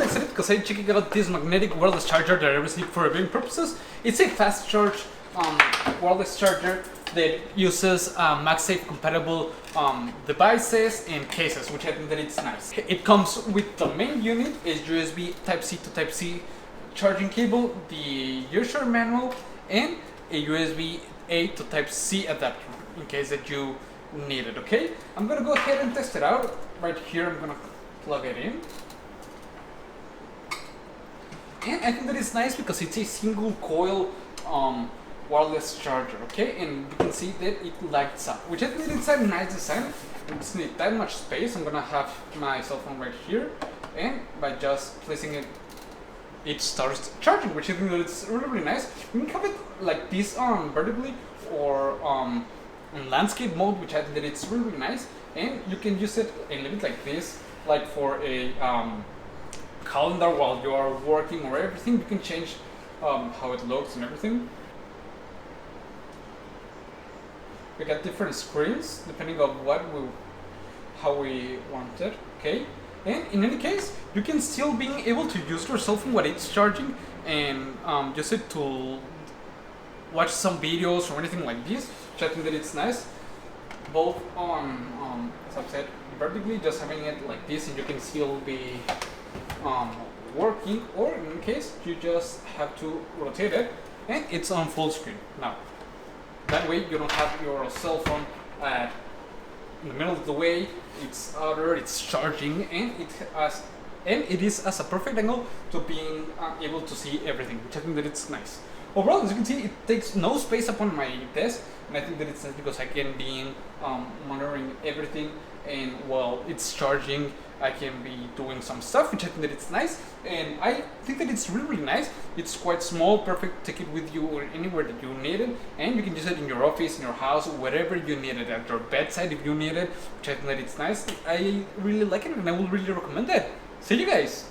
excited because I'm checking out this magnetic wireless charger that I received for reviewing purposes. It's a fast charge wireless charger that uses MagSafe compatible devices and cases, which I think that it's nice. It comes with the main unit, is USB Type-C to Type-C charging cable, the user manual, and a USB-A to Type-C adapter in case that you need it, okay? I'm gonna go ahead and test it out. Right here, I'm gonna plug it in. And I think that it's nice because it's a single coil wireless charger, okay? And you can see that it lights up, which I think it's a nice design. I just need that much space. I'm gonna have my cell phone right here, and by just placing it, it starts charging, which I think that it's really, really nice. You can have it like this vertically or in landscape mode, which I think that it's really, really nice. And you can use it a little bit like this, like for a calendar while you are working or everything. You can change how it looks and everything. We got different screens depending on how we want it, okay? And in any case, you can still be able to use your cell phone while it's charging and use it to watch some videos or anything like this, which I think that it's nice. Both on as I've said, vertically, just having it like this, and you can still be working, or in any case, you just have to rotate it, and it's on full screen now. That way, you don't have your cell phone in the middle of the way. It's out there, it's charging, and it is as a perfect angle to being able to see everything, which I think that it's nice. Overall, as you can see, it takes no space upon my desk, and I think that it's nice because I can be monitoring everything, and while it's charging, I can be doing some stuff, which I think that it's nice. And I think that it's really, really nice. It's quite small, perfect, take it with you or anywhere that you need it, and you can use it in your office, in your house, wherever you need it, at your bedside if you need it, which I think that it's nice. I really like it, and I will really recommend it. See you guys!